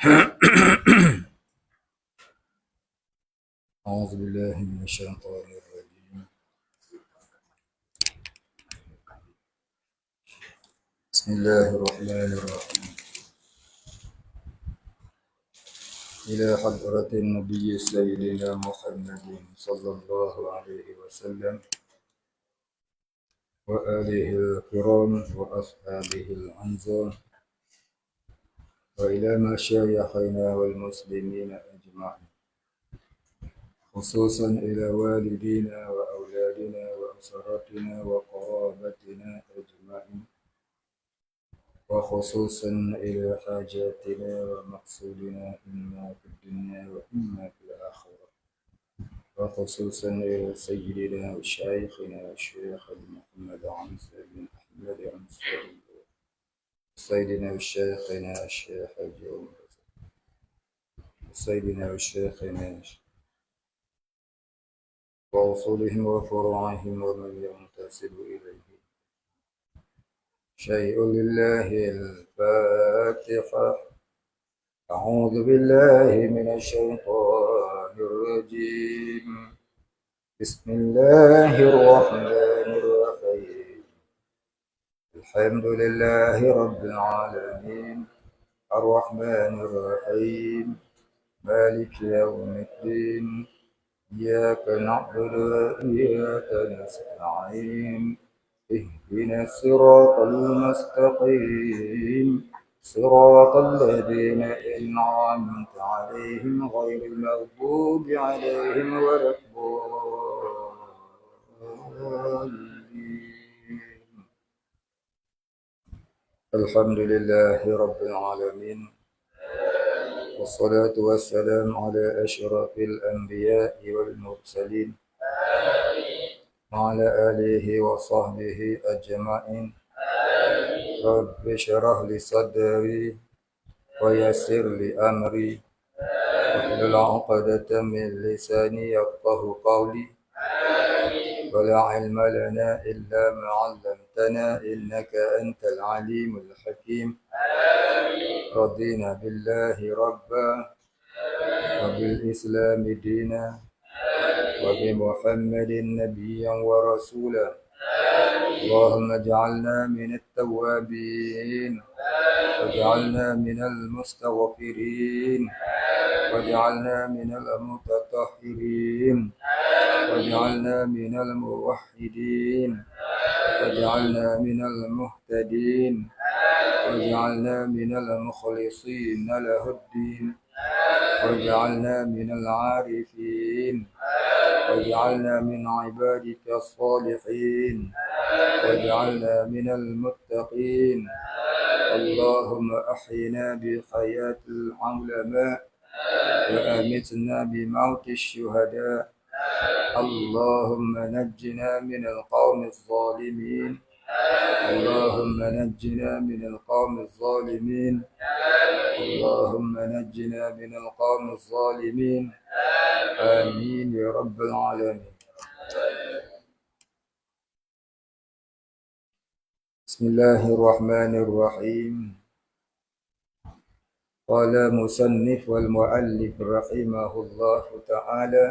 أعوذ بالله من الشيطان الرجيم. بسم الله الرحمن الرحيم. إلى حضرة النبي سيدنا محمد صلى الله عليه وسلم وآله الكرام وأصحابه الأنصار وإلى مشايخنا والمسلمين أجمعين، خصوصا إلى والدينا وأولادنا وأسرتنا وقرابتنا أجمعين، وخصوصا إلى حاجاتنا ومقصودنا إما في الدنيا وإما في الآخرة، وخصوصا إلى سيدنا وشيخنا الشيخ محمد عمسى بن أحمد عمسى، سيدنا وشيخنا الشيخ الجوم، سيدنا وشيخنا وأصولهم وفروعهم ومن ينتسب إليه. شيء لله الفاتحة. أعوذ بالله من الشيطان الرجيم. بسم الله الرحمن الرحيم. الحمد لله رب العالمين، الرحمن الرحيم، مالك يوم الدين، إياك نعبد وإياك نستعين، اهدنا الصراط المستقيم، صراط الذين أنعمت عليهم غير المغضوب عليهم ولا الضالين. الحمد لله رب العالمين، والصلاة والسلام على أشرف الأنبياء والمرسلين وعلى آله وصحبه أجمعين. رب اشرح لي صدري ويسر لي أمري واحلل عقدة من لساني يفقه قولي. ولا علم لنا إلا ما علمتنا إنك أنت العليم الحكيم. رضينا بالله ربا وبالإسلام دينا وبمحمد نبيا ورسولا. اللهم اجعلنا من التوابين واجعلنا من المستغفرين واجعلنا من المتطهرين واجعلنا من الموحدين واجعلنا من المهتدين واجعلنا من المخلصين له الدين واجعلنا من العارفين واجعلنا من عبادك الصالحين واجعلنا من المتقين. اللهم أحينا بحياة العلماء وأمتنا بموت الشهداء. اللهم نجنا من القوم الظالمين. اللهم نجنا من القوم الظالمين. اللهم نجنا من القوم الظالمين. آمين يا رب العالمين. بسم الله الرحمن الرحيم. قال مصنف والمؤلف رحمه الله تعالى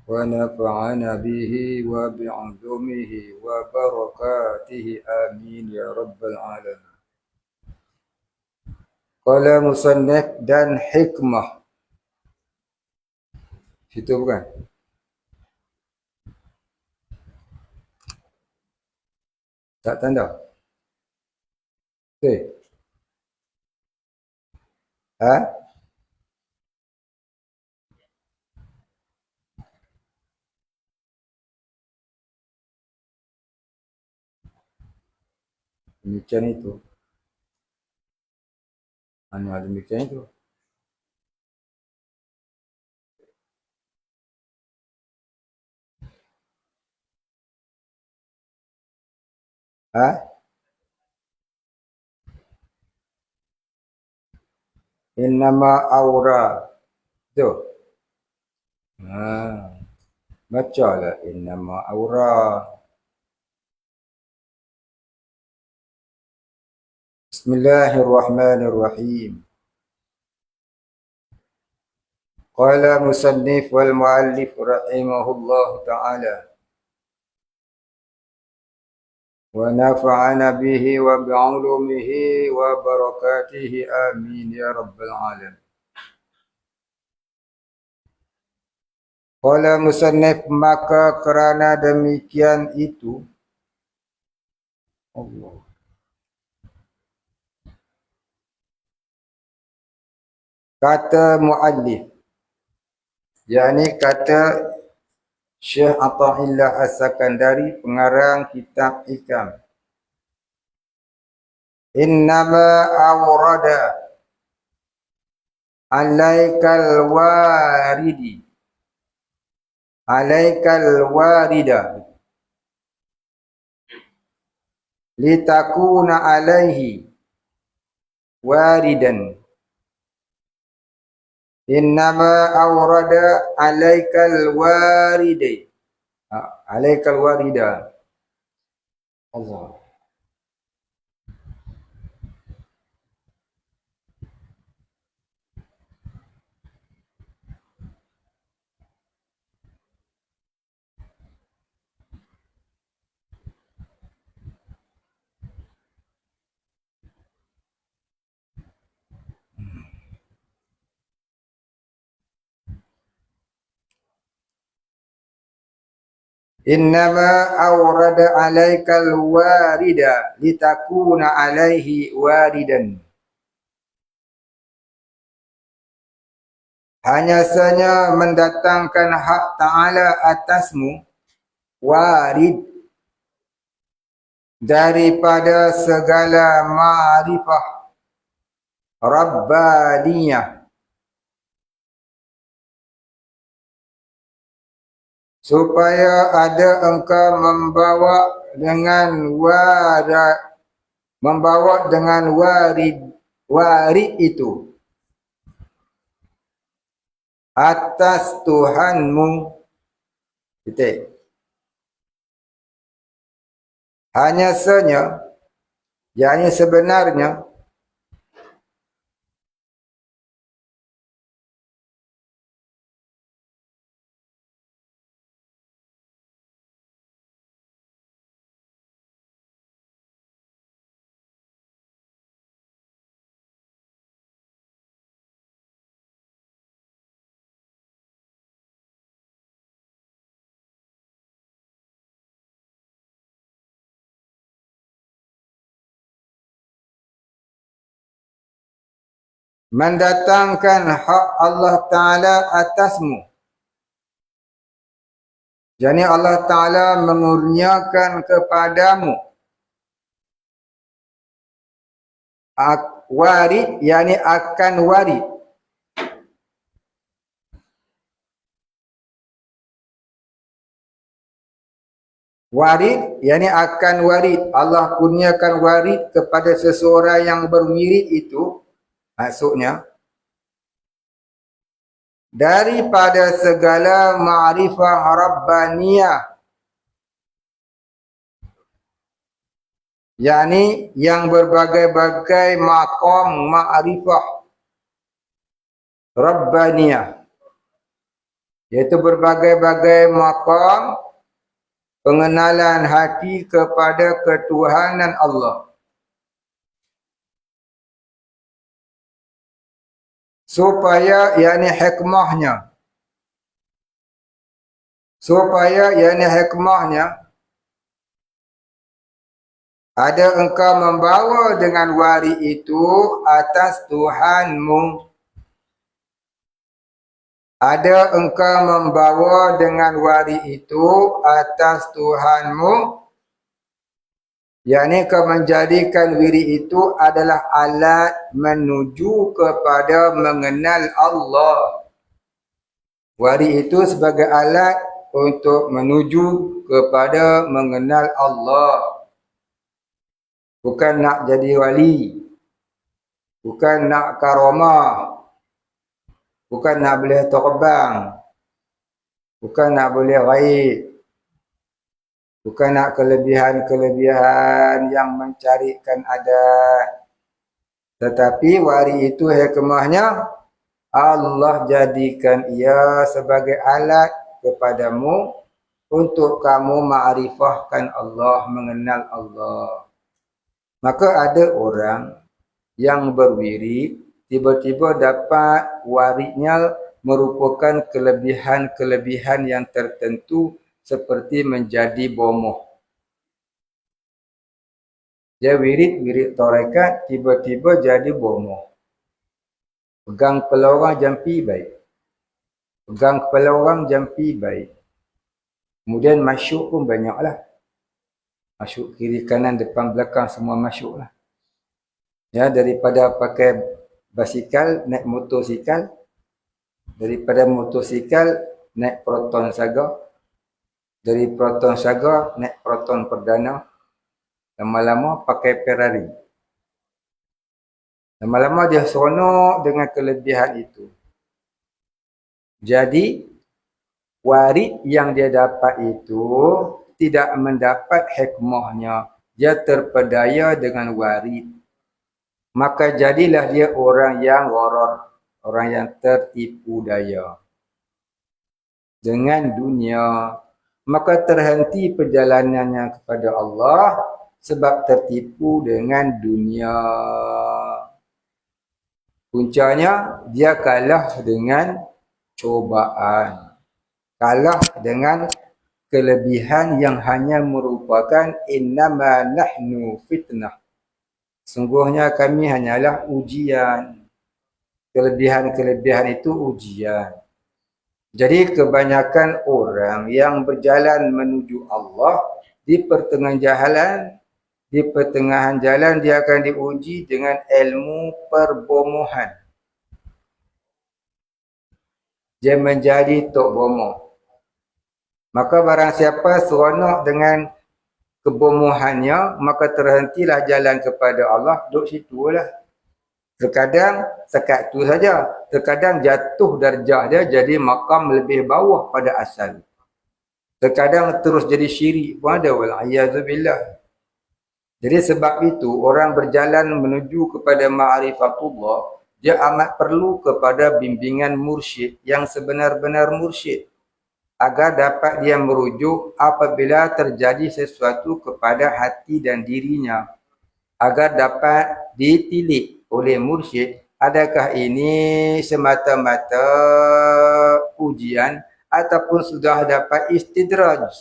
ونفعنا به وبعلومه وبركاته آمين يا رب العالمين. قال مصنف dan hikmah. Situ bukan? Tak tanda? Okey. Ha? Demikian itu. Mana demikian itu? Ha? Innama aura. Tu. Ha. Bacalah innama aura. Bismillahirrahmanirrahim. Qala musannif wal muallif rahimahullah ta'ala wa nafa'ana bihi wa bi'ulumihi wa barakatihi amin ya rabbal alamin. Qala musannif, maka kerana demikian itu Allah kata muallif, yakni kata Syekh Atha'illah As-Sakandari, pengarang kitab Hikam, innama awrada alaikal warida litakuna alaihi waridan. Innama awrada alaikal warida Allah. Innama awrada alaikal warida litakuna alaihi waridan. Hanya saja mendatangkan hak Ta'ala atasmu warid daripada segala ma'rifah Rabbaniyah, supaya ada engkau membawa dengan warid itu atas Tuhanmu. Titik. Hanya saja, yakni sebenarnya, mendatangkan hak Allah Ta'ala atasmu. Jadi Allah Ta'ala mengurniakan kepadamu warid, yakni akan warid. Warid, yakni akan warid. Allah kurniakan warid kepada seseorang yang berwirid itu, maksudnya daripada segala ma'rifah Rabbaniyah, yakni yang berbagai-bagai maqam ma'rifah Rabbaniyah, iaitu berbagai-bagai maqam pengenalan hati kepada ketuhanan Allah. Supaya yakni hikmahnya, ada engkau membawa dengan warid itu atas Tuhanmu. Ada engkau membawa dengan warid itu atas Tuhanmu, yakni kau menjadikan wirid itu adalah alat menuju kepada mengenal Allah. Warid itu sebagai alat untuk menuju kepada mengenal Allah. Bukan nak jadi wali, bukan nak karamah, bukan nak boleh terbang, bukan nak boleh ghaib, bukan nak kelebihan-kelebihan yang mencarikan adat. Tetapi warid itu hikmahnya Allah jadikan ia sebagai alat kepadamu untuk kamu ma'rifahkan Allah, mengenal Allah. Maka ada orang yang berwirid, tiba-tiba dapat waridnya merupakan kelebihan-kelebihan yang tertentu seperti menjadi bomoh. Dia wirid tarekat, tiba-tiba jadi bomoh. Pegang kepala orang jampi baik. Pegang kepala orang jampi baik. Kemudian masyuk pun banyaklah. Masyuk kiri kanan depan belakang semua masyuk lah. Ya, daripada pakai basikal naik motosikal, daripada motosikal naik proton saga, dari proton saga naik proton perdana, lama-lama pakai Ferrari. Lama-lama dia seronok dengan kelebihan itu. Jadi warid yang dia dapat itu tidak mendapat hikmahnya. Dia terpedaya dengan warid. Maka jadilah dia orang yang gharar, orang yang tertipu daya dengan dunia. Maka terhenti perjalanannya kepada Allah sebab tertipu dengan dunia. Puncanya dia kalah dengan cobaan. Kalah dengan kelebihan yang hanya merupakan innama nahnu fitnah. Sungguhnya kami hanyalah ujian. Kelebihan-kelebihan itu ujian. Jadi kebanyakan orang yang berjalan menuju Allah di pertengahan jalan dia akan diuji dengan ilmu perbomohan. Dia menjadi tok bomoh. Maka barang siapa seronok dengan kebomohannya, maka terhentilah jalan kepada Allah, duduk situ lah. Terkadang sekat tu saja, terkadang jatuh darjah dia jadi makam lebih bawah pada asal. Terkadang terus jadi syirik pun ada, wal'iyadzubillah. Jadi sebab itu orang berjalan menuju kepada ma'rifatullah, dia amat perlu kepada bimbingan mursyid yang sebenar-benar mursyid, agar dapat dia merujuk apabila terjadi sesuatu kepada hati dan dirinya, agar dapat ditilik oleh mursyid, adakah ini semata-mata ujian ataupun sudah dapat istidraj.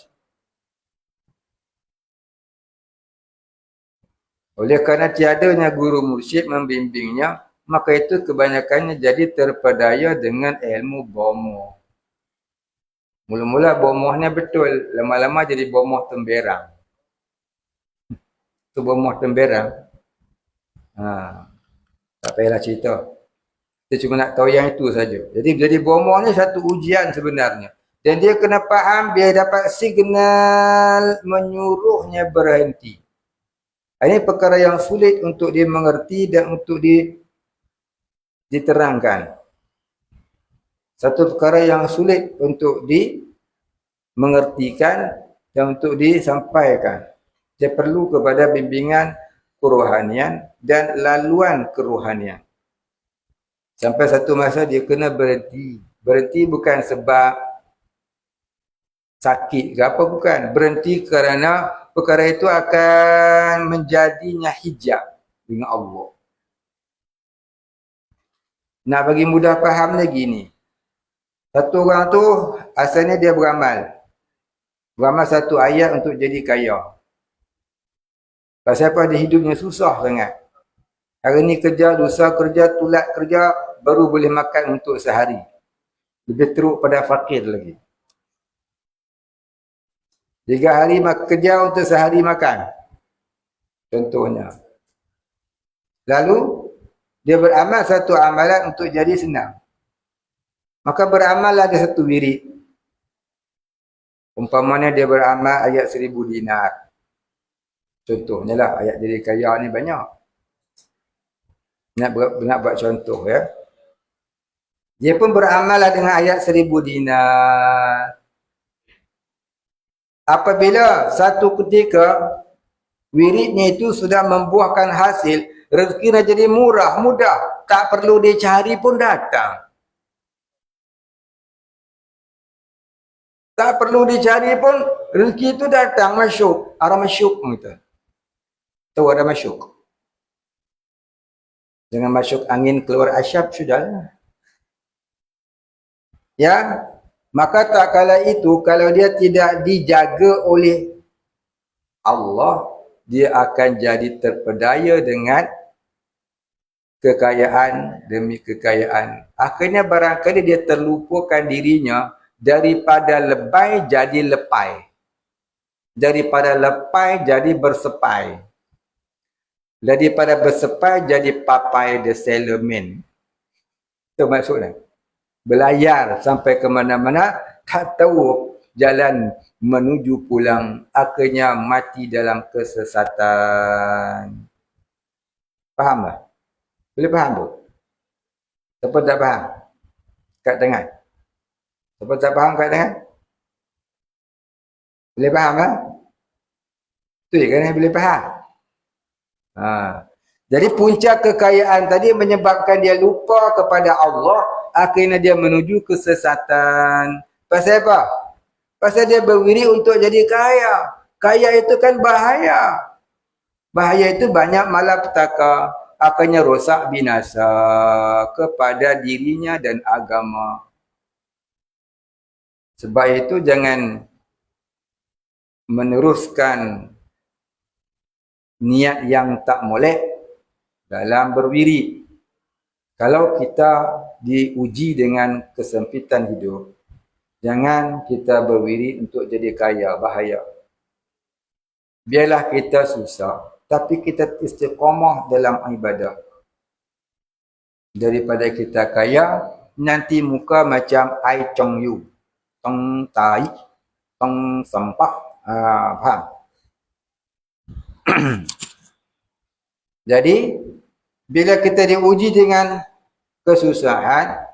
Oleh kerana tiadanya guru mursyid membimbingnya, maka itu kebanyakannya jadi terpedaya dengan ilmu bomoh. Mula-mula bomohnya betul, lama-lama jadi bomoh temberang. Itu bomoh temberang. Tak payahlah cerita. Kita cuma nak tahu yang itu saja. Jadi bomoh ni satu ujian sebenarnya. Dan dia kena faham, dia dapat signal menyuruhnya berhenti. Ini perkara yang sulit untuk dia mengerti dan untuk diterangkan. Satu perkara yang sulit untuk dimengertikan dan untuk disampaikan. Dia perlu kepada bimbingan kerohanian dan laluan kerohanian. Sampai satu masa dia kena berhenti. Berhenti bukan sebab sakit ke apa, bukan. Berhenti kerana perkara itu akan menjadinya hijab dengan Allah. Nak bagi mudah faham lagi ni. Satu orang tu asalnya dia beramal. Beramal satu ayat untuk jadi kaya. Pasal apa? Dia hidupnya susah sangat. Hari ni kerja, lusa kerja, tulat kerja, baru boleh makan untuk sehari. Lebih teruk pada fakir lagi. 3 hari kerja untuk sehari makan. Contohnya. Lalu, dia beramal satu amalan untuk jadi senang. Maka beramal ada satu wirid. Umpamanya dia beramal ayat 1000 dinar. Contohnya lah, ayat jadi kaya ni banyak. Nak buat contoh ya. Dia pun beramal dengan ayat 1000 dinar. Apabila satu ketika wiridnya itu sudah membuahkan hasil, rezeki dah jadi murah, mudah, tak perlu dia cari pun datang. Tak perlu dicari pun, rezeki itu datang, masyuk. Arah masyuk kita. Tahu ada masyuk? Dengan masyuk angin keluar asyap, sudah. Ya, maka tak kala itu, kalau dia tidak dijaga oleh Allah, dia akan jadi terpedaya dengan kekayaan demi kekayaan. Akhirnya barangkali dia terlupakan dirinya daripada lebay jadi lepai. Daripada lepai jadi bersepai. Daripada bersepai jadi papai the sailor man. Itu maksudnya. Belayar sampai ke mana-mana, tak tahu jalan menuju pulang. Akhirnya mati dalam kesesatan. Faham tak? Boleh faham tu? Siapa tak faham? Kat tangan. Siapa tak faham kat tangan? Boleh faham tak? Tu kan yang boleh faham. Ha. Jadi punca kekayaan tadi menyebabkan dia lupa kepada Allah. Akhirnya dia menuju kesesatan. Pasal apa? Pasal dia berwiri untuk jadi kaya. Kaya itu kan bahaya. Bahaya itu banyak malapetaka. Akhirnya rosak binasa kepada dirinya dan agama. Sebab itu jangan meneruskan niat yang tak molek dalam berwiri. Kalau kita diuji dengan kesempitan hidup, jangan kita berwiri untuk jadi kaya, bahaya. Biarlah kita susah, tapi kita istiqamah dalam ibadah. Daripada kita kaya, nanti muka macam ai chong yu. Tong tai, tong sampah. Faham? Jadi, bila kita diuji dengan kesusahan,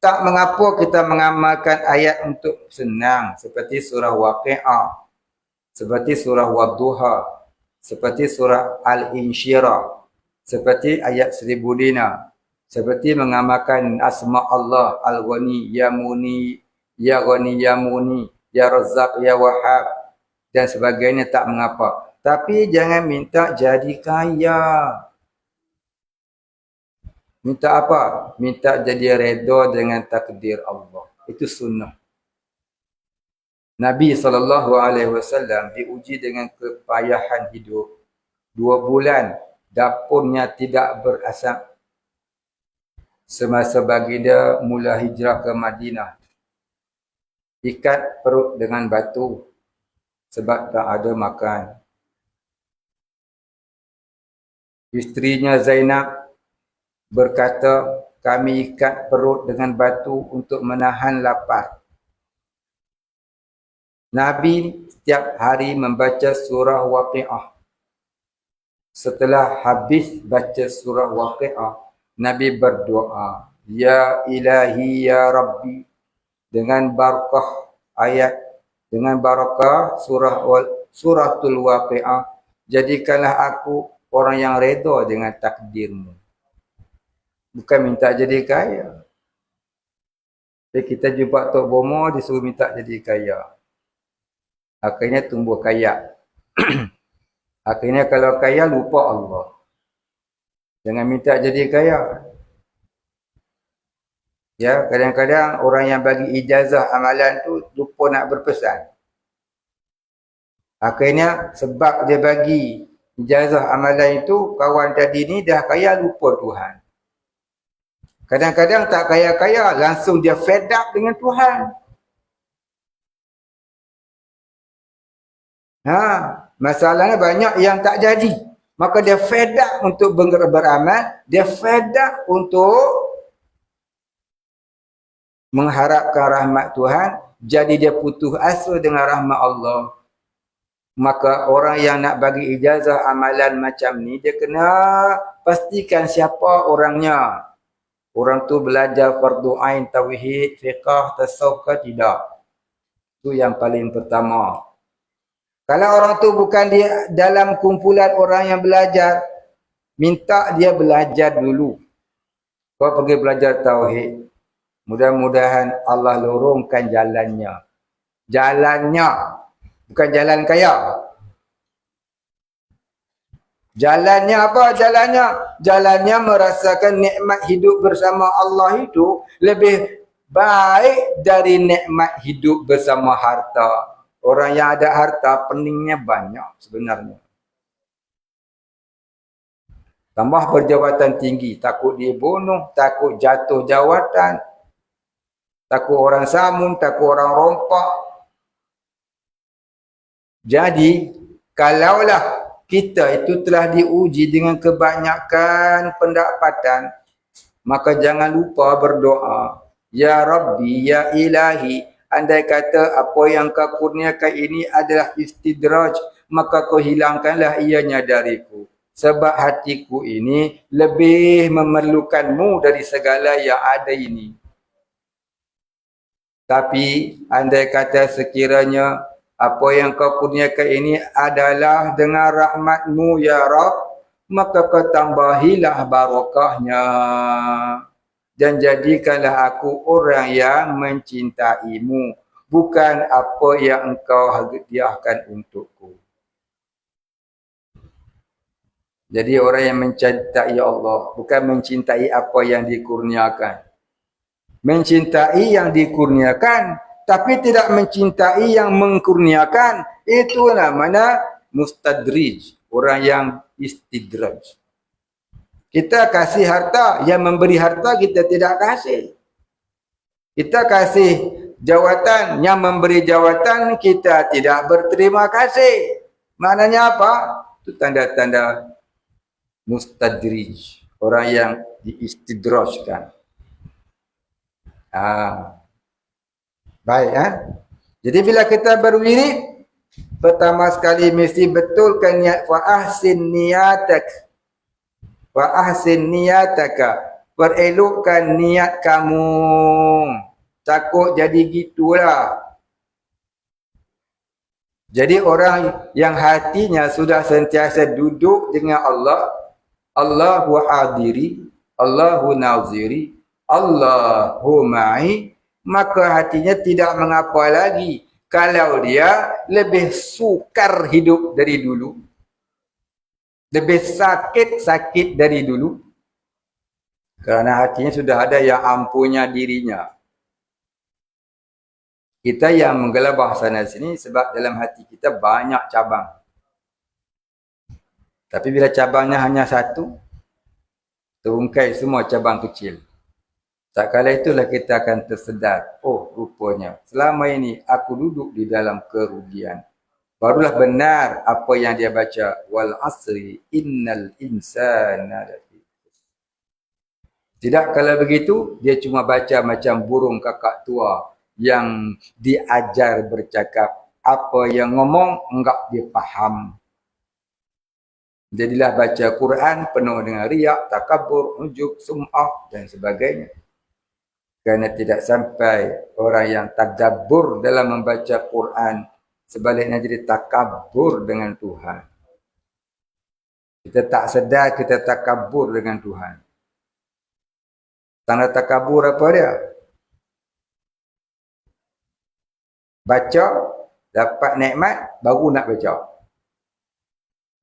tak mengapa kita mengamalkan ayat untuk senang. Seperti surah Waqi'ah. Seperti surah Wadduha. Seperti surah Al-Insyirah. Seperti ayat 1000 dinar. Seperti mengamalkan asma Allah. Al-Ghani, Ya Muni, Ya Ghani, Ya Muni, Ya Razzaq, Ya Wahhab. Dan sebagainya, tak mengapa. Tapi jangan minta jadi kaya. Minta apa? Minta jadi redha dengan takdir Allah. Itu sunnah. Nabi SAW diuji dengan kepayahan hidup. 2 bulan dapurnya tidak berasap. Semasa baginda mula hijrah ke Madinah. Ikat perut dengan batu sebab tak ada makan. Isterinya Zainab berkata, kami ikat perut dengan batu untuk menahan lapar. Nabi setiap hari membaca surah Waqi'ah. Setelah habis baca surah Waqi'ah, Nabi berdoa, Ya Ilahi Ya Rabbi, dengan barakah ayat, dengan barakah suratul Waqi'ah, jadikanlah aku orang yang redha dengan takdirmu. Bukan minta jadi kaya. Jadi kita jumpa Tok Bomo, disuruh minta jadi kaya. Akhirnya tumbuh kaya. Akhirnya kalau kaya, lupa Allah. Jangan minta jadi kaya. Ya, kadang-kadang orang yang bagi ijazah amalan tu lupa nak berpesan. Akhirnya sebab dia bagi ijazah amalan itu, kawan tadi ni dah kaya, lupa Tuhan. Kadang-kadang tak kaya-kaya, langsung dia fed up dengan Tuhan. Masalahnya banyak yang tak jadi. Maka dia fed up untuk beramal, dia fed up untuk mengharapkan rahmat Tuhan, jadi dia putus asa dengan rahmat Allah. Maka orang yang nak bagi ijazah amalan macam ni, dia kena pastikan siapa orangnya. Orang tu belajar fardu ain, tauhid, fiqh, tasawuf ke tidak. Itu yang paling pertama. Kalau orang tu bukan dia dalam kumpulan orang yang belajar, minta dia belajar dulu. Kau pergi belajar tauhid. Mudah-mudahan Allah lorongkan jalannya. Jalannya. Bukan jalan kaya. Jalannya apa? Jalannya merasakan nikmat hidup bersama Allah itu lebih baik dari nikmat hidup bersama harta. Orang yang ada harta, peningnya banyak sebenarnya. Tambah berjawatan tinggi, takut dibunuh, takut jatuh jawatan, takut orang samun, takut orang rompak. Jadi, kalaulah kita itu telah diuji dengan kebanyakan pendapatan, maka jangan lupa berdoa. Ya Rabbi, Ya Ilahi, andai kata apa yang kau kurniakan ini adalah istidraj, maka kau hilangkanlah ianya dariku. Sebab hatiku ini lebih memerlukanmu dari segala yang ada ini. Tapi andai kata sekiranya apa yang kau kurniakan ini adalah dengan rahmatmu ya Rabb, maka kau tambahilah barakahnya. Dan jadikanlah aku orang yang mencintaimu, bukan apa yang engkau hadiahkan untukku. Jadi orang yang mencintai Allah, bukan mencintai apa yang dikurniakan. Mencintai yang dikurniakan, tapi tidak mencintai yang mengkurniakan. Itu namanya mustadrij, orang yang istidraj. Kita kasih harta, yang memberi harta kita tidak kasih. Kita kasih jawatan, yang memberi jawatan kita tidak berterima kasih. Maknanya apa? Itu tanda-tanda mustadrij, orang yang diistidrajkan. Baik, Jadi bila kita berwirid, pertama sekali mesti betulkan niat. Wa ahsin niyatak. Wa ahsin niyataka. Perelokkan niat kamu. Takut jadi gitulah. Jadi orang yang hatinya sudah sentiasa duduk dengan Allah, Allahu hadiri, Allahu naziri, Allahu ma'i, maka hatinya tidak mengapa lagi kalau dia lebih sukar hidup dari dulu, lebih sakit dari dulu, kerana hatinya sudah ada yang ampunya dirinya. Kita yang menggelabah sana sini sebab dalam hati kita banyak cabang. Tapi bila cabangnya hanya satu, terungkai semua cabang kecil. Tak kala itulah kita akan tersedar. Oh, rupanya selama ini aku duduk di dalam kerugian. Barulah benar apa yang dia baca. Wal asri innal insana lafi. Tidak kalau begitu, dia cuma baca macam burung kakak tua yang diajar bercakap. Apa yang ngomong, enggak dia faham. Jadilah baca Quran penuh dengan riak, takabur, ujub, sum'ah dan sebagainya. Kerana tidak sampai orang yang tadabbur dalam membaca Quran, sebaliknya jadi takabur dengan Tuhan. Kita tak sedar kita takabur dengan Tuhan. Tanda takabur apa dia? Baca, dapat nikmat, baru nak baca.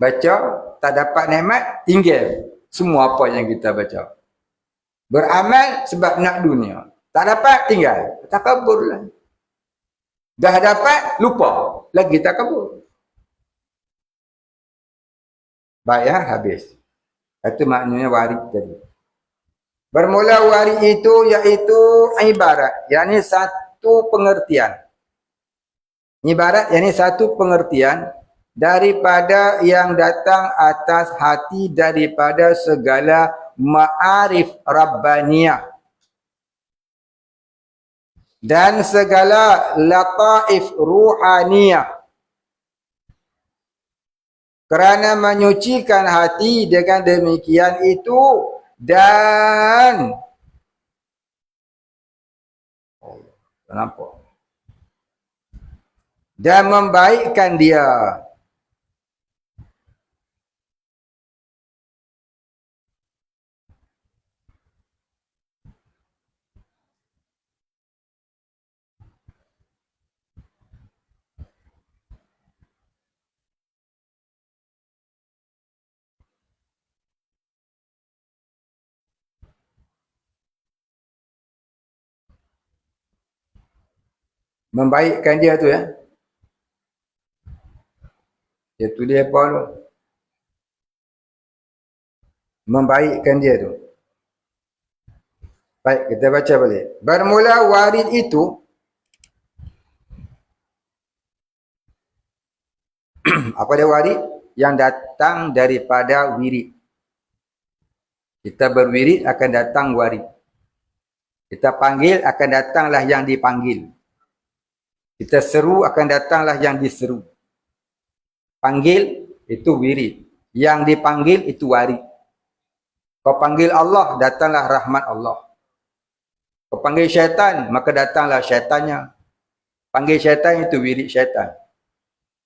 Baca, tak dapat nikmat, tinggal semua apa yang kita baca. Beramal sebab nak dunia. Tak dapat, tinggal. Takabur lah. Dah dapat, lupa. Lagi takabur. Baik, habis. Itu maknanya warid tadi. Bermula warid itu iaitu ibarat. Yang ini satu pengertian. Ibarat yang ini satu pengertian daripada yang datang atas hati daripada segala ma'arif Rabbaniyah dan segala lataif ruhaniyah, kerana menyucikan hati dengan demikian itu dan nampak dan membaikkan dia. Membaikkan dia tu ya. Dia tulis apa tu? Membaikkan dia tu. Baik, kita baca balik. Bermula warid itu apa dia warid? Yang datang daripada wirid. Kita berwirid akan datang warid. Kita panggil akan datanglah yang dipanggil. Kita seru akan datanglah yang diseru. Panggil itu wirid. Yang dipanggil itu warid. Kau panggil Allah, datanglah rahmat Allah. Kau panggil syaitan, maka datanglah syaitannya. Panggil syaitan itu wirid syaitan.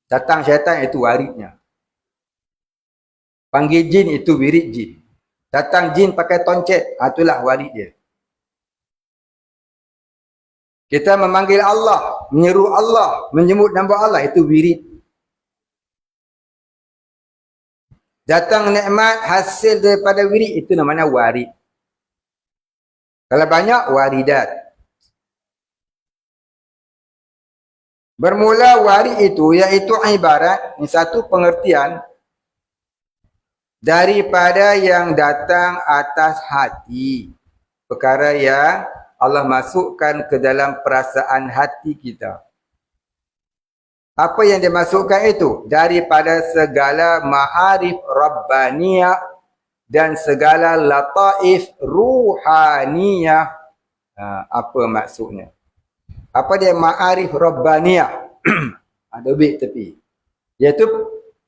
Datang syaitan itu waridnya. Panggil jin itu wirid jin. Datang jin pakai toncet, itulah warid dia. Kita memanggil Allah, menyeru Allah, menyebut nama Allah, itu wirid. Datang nikmat hasil daripada wirid, itu namanya warid. Kalau banyak, waridat. Bermula warid itu, iaitu ibarat, ini satu pengertian daripada yang datang atas hati. Perkara yang Allah masukkan ke dalam perasaan hati kita. Apa yang dimasukkan itu? Daripada segala ma'arif rabbaniyah dan segala lataif ruhaniyah. Apa maksudnya? Apa dia ma'arif rabbaniyah? Ada bit tepi. Iaitu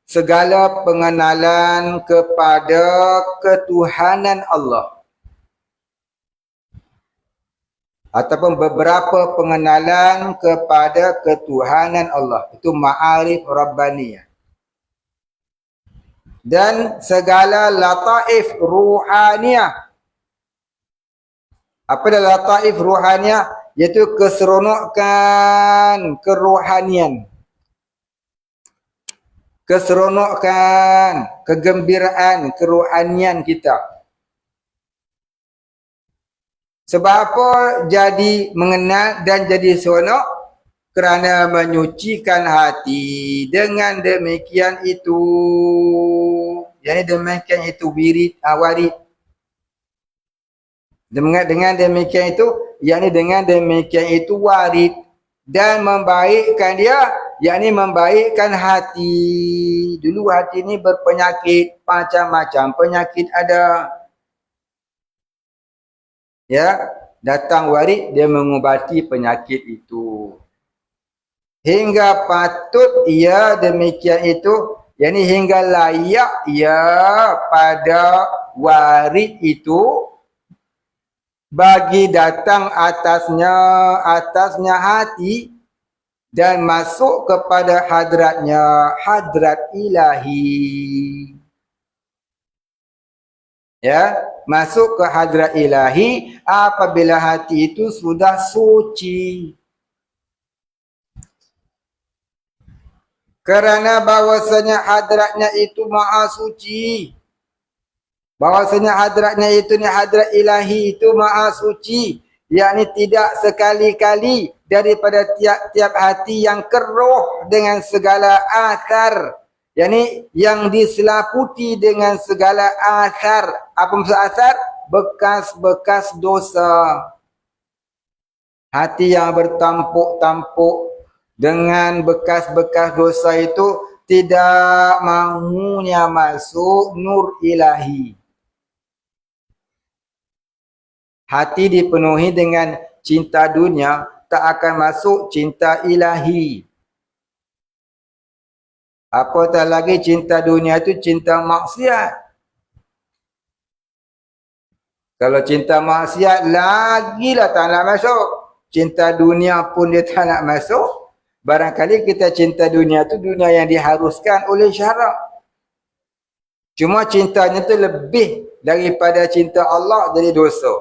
segala pengenalan kepada ketuhanan Allah. Ataupun beberapa pengenalan kepada ketuhanan Allah. Itu ma'arif rabbaniyah. Dan segala lataif ruhaniyah. Apa dia lataif ruhaniyah? Iaitu keseronokan kerohanian. Keseronokan, kegembiraan, kerohanian kita. Sebab apa jadi mengenal dan jadi seronok? Kerana menyucikan hati. Dengan demikian itu, yang demikian itu wirid, warid. Dengan demikian itu, yakni dengan demikian itu warid. Dan membaikkan dia, yakni membaikkan hati. Dulu hati ni berpenyakit, macam-macam penyakit ada. Ya, datang warid, dia mengubati penyakit itu. Hingga patut ia demikian itu, yakni hingga layak ia pada warid itu bagi datang atasnya hati dan masuk kepada hadratnya, hadrat ilahi. Ya, masuk ke hadrat ilahi apabila hati itu sudah suci. Kerana bahawasanya hadratnya itu maha suci. Bahawasanya hadratnya itu ni hadrat ilahi itu maha suci. Yakni tidak sekali-kali daripada tiap-tiap hati yang keruh dengan segala athar. Yakni yang diselaputi dengan segala athar. Apa maksud athar? Bekas-bekas dosa. Hati yang bertampuk-tampuk dengan bekas-bekas dosa itu tidak mahunya masuk nur ilahi. Hati dipenuhi dengan cinta dunia, tak akan masuk cinta ilahi. Apatah lagi cinta dunia itu cinta maksiat. Kalau cinta maksiat, lagilah tak nak masuk. Cinta dunia pun dia tak nak masuk. Barangkali kita cinta dunia itu dunia yang diharuskan oleh syarak. Cuma cintanya itu lebih daripada cinta Allah jadi dosa.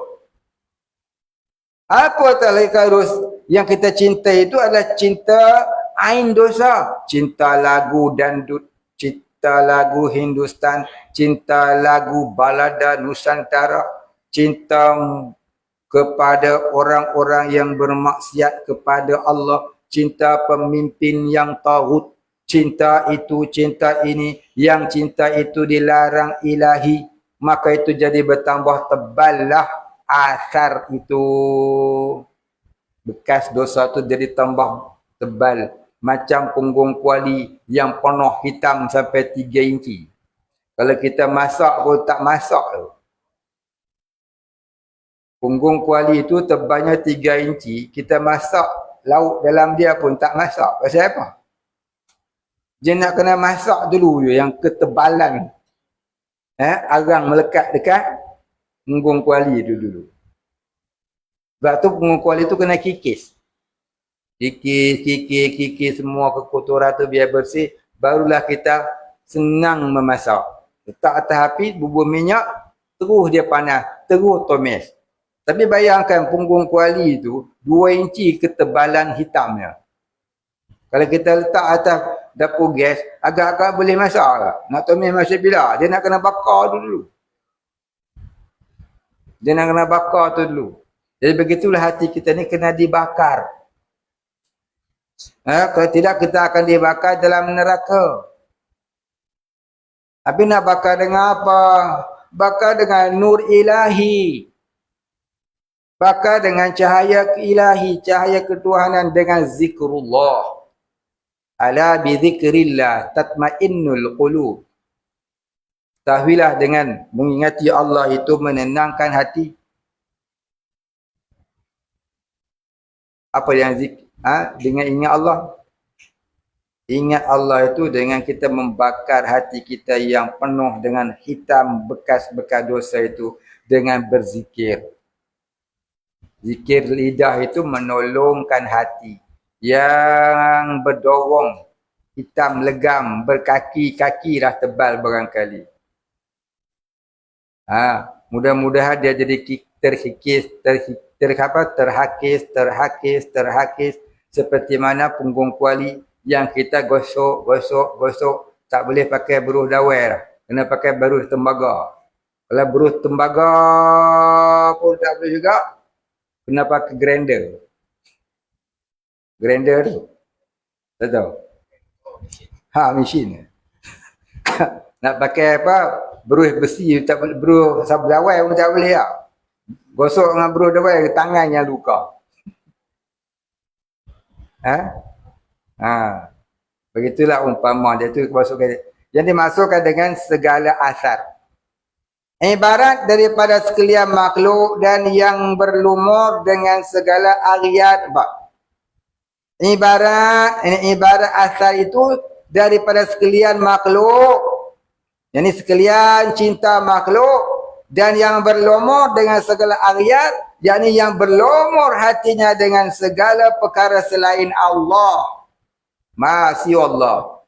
Apatah lagi kalau yang kita cinta itu adalah cinta ain dosa. Cinta lagu dandut, cinta lagu Hindustan, cinta lagu balada Nusantara, cinta kepada orang-orang yang bermaksiat kepada Allah, cinta pemimpin yang taghut, cinta itu, cinta ini, yang cinta itu dilarang ilahi, maka itu jadi bertambah teballah asar itu. Bekas dosa tu jadi tambah tebal. Macam punggung kuali yang penuh hitam sampai 3 inci. Kalau kita masak pun tak masak tu. Punggung kuali itu tebalnya 3 inci. Kita masak lauk dalam dia pun tak masak. Pasal apa? Dia nak kena masak dulu yang ketebalan. Arang melekat dekat punggung kuali itu dulu. Sebab tu punggung kuali tu kena kikis. Kikis semua kekotoran tu biar bersih. Barulah kita senang memasak. Letak atas api, bubur minyak, terus dia panas, terus tumis. Tapi bayangkan punggung kuali itu 2 inci ketebalan hitamnya. Kalau kita letak atas dapur gas, agak-agak boleh masak lah. Nak tumis masa bila? Dia nak kena bakar tu dulu. Dia nak kena bakar tu dulu. Jadi begitulah hati kita ni kena dibakar. Kalau tidak kita akan dibakar dalam neraka. Tapi nak bakar dengan apa? Bakar dengan nur ilahi. Bakar dengan cahaya ilahi, cahaya ketuhanan dengan zikrullah. Ala bi zikrillah tatmainnul qulub. Tahuilah dengan mengingati Allah itu menenangkan hati. Apa yang dengan ingat Allah? Ingat Allah itu dengan kita membakar hati kita yang penuh dengan hitam bekas-bekas dosa itu dengan berzikir. Zikir lidah itu menolongkan hati yang berdorong, hitam legam, berkaki-kaki dah tebal barangkali. Mudah-mudahan dia jadi terhakis seperti mana punggung kuali yang kita gosok, tak boleh pakai beruh dawai dah. Kena pakai beruh tembaga. Kalau beruh tembaga pun tak boleh juga, kena pakai grinder. Grinder tu. Tak tahu? Mesin. Nak pakai apa? Beruh besi, tak boleh, beruh sabu dawai pun tak boleh lah. Gosok dengan beruh dawai, tangan yang luka. Begitulah umpama dia tu masukkan. Yang dimasukkan dengan segala asar. Ibarat daripada sekalian makhluk dan yang berlumur dengan segala ariat. Ibarat asar itu daripada sekalian makhluk. Yang ini sekalian cinta makhluk dan yang berlumur dengan segala ariat. Yakni yang berlumur hatinya dengan segala perkara selain Allah. Masih Allah.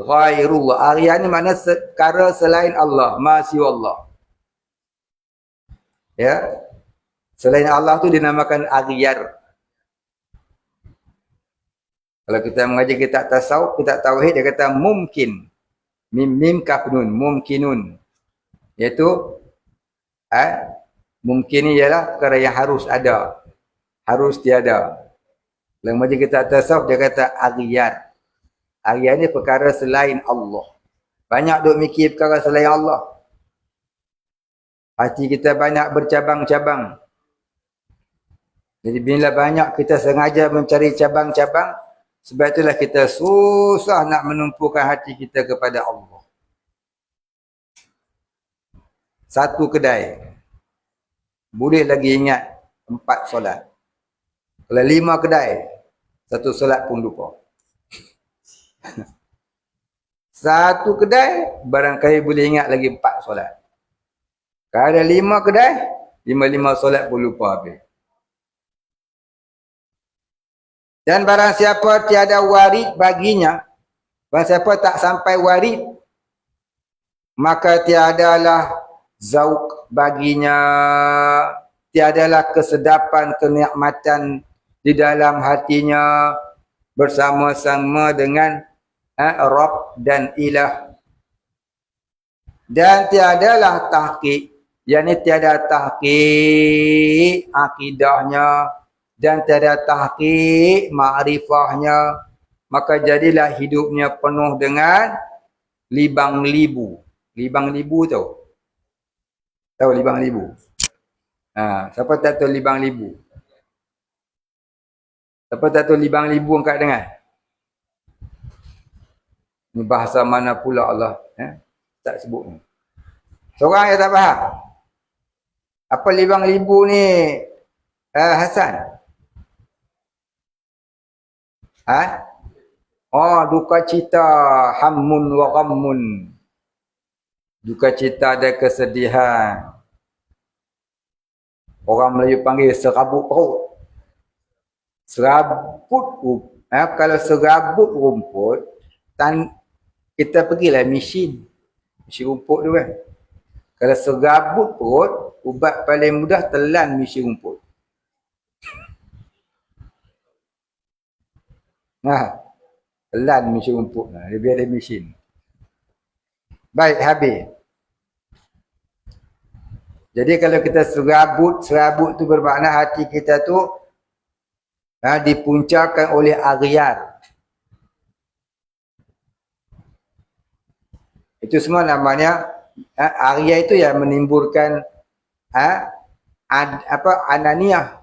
Ghairullah. Ariat ni makna perkara selain Allah. Masih Allah. Ya. Selain Allah tu dinamakan aghyar. Kalau kita mengaji kitab tasawuf, kitab tauhid, dia kata mungkin. Mim kaf nun, mungkinun. Iaitu mungkin ni ialah perkara yang harus ada. Harus tiada. Kalau mengaji kitab tasawuf, dia kata aghyar. Aghyar ni perkara selain Allah. Banyak duk mikir perkara selain Allah. Hati kita banyak bercabang-cabang. Jadi bila banyak kita sengaja mencari cabang-cabang, sebab itulah kita susah nak menumpukan hati kita kepada Allah. Satu kedai. Boleh lagi ingat 4 solat. Kalau 5 kedai, 1 solat pun lupa. Satu kedai, barangkali boleh ingat lagi 4 solat. Kalau ada 5 kedai, 5 solat pun lupa habis. Dan barang siapa tiada warid baginya, barang siapa tak sampai warid, maka tiadalah zauq baginya, tiadalah kesedapan, kenikmatan di dalam hatinya bersama-sama dengan Rabb dan Ilah. Dan tiadalah tahqiq, yakni tiada tahqiq akidahnya dan tiada tahqiq ma'rifahnya, maka jadilah hidupnya penuh dengan libang libu. Libang libu tu. Tahu libang libu? Siapa tak tahu libang libu? Siapa tak tahu libang libu angkat dengar? Ni bahasa mana pula Allah tak sebut ni. Seorang yang tak faham. Apa libang libu ni, Hasan? Duka cita, hammun wa ghammun. Duka cita dan kesedihan. Orang Melayu panggil serabut perut. Serabut kalau serabut rumput, kita pergilah mesin rumput tu kan. Kalau serabut perut, ubat paling mudah telan mesin rumput. Telan mesin rumput. Lebih ada mesin. Baik, habis. Jadi kalau kita serabut tu bermakna hati kita tu dipuncakan oleh aghyar. Itu semua namanya aghyar itu yang menimbulkan ananiah.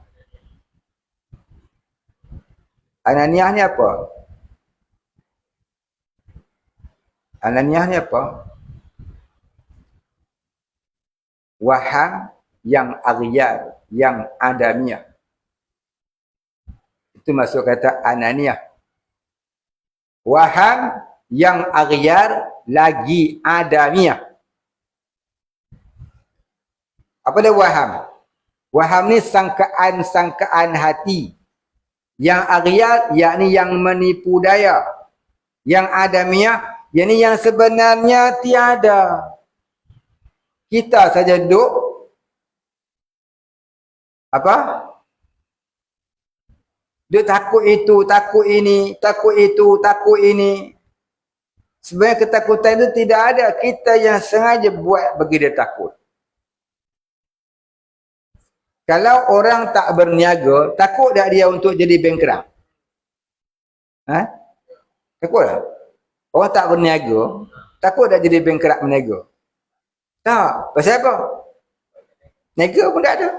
Ananiah ni apa? Ananiah ni apa? Waham yang aghyar, yang adamiah. Itu masuk kata ananiah. Waham yang aghyar lagi adamiah. Apa dia waham? Waham ni sangkaan hati. Yang aghyar, yakni yang menipu daya. Yang adamiah, yakni yang sebenarnya tiada. Kita saja duduk duduk takut itu, takut ini, takut itu, takut ini. Sebenarnya ketakutan itu tidak ada. Kita yang sengaja buat bagi dia takut. Kalau orang tak berniaga, takut tak dia untuk jadi bankrupt? Takut tak? Orang tak berniaga, takut tak jadi bankrupt meniaga? Tak. Pasal apa? Niaga pun tak ada.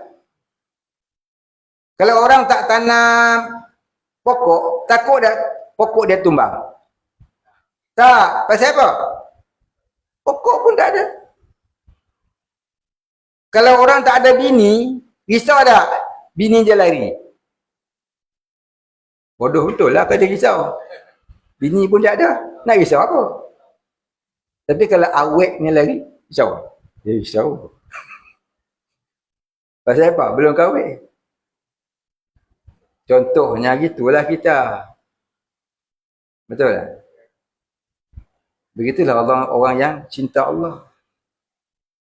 Kalau orang tak tanam pokok, takut tak pokok dia tumbang? Tak. Pasal apa? Pokok pun tak ada. Kalau orang tak ada bini, risau tak? Bini dia lari. Bodoh betul lah kalau dia risau. Bini pun tak ada. Nak risau apa? Tapi kalau awetnya lari, risau. Dia risau. Pasal apa? Belum kahwin. Contohnya gitulah kita. Betul tak? Begitulah orang yang cinta Allah.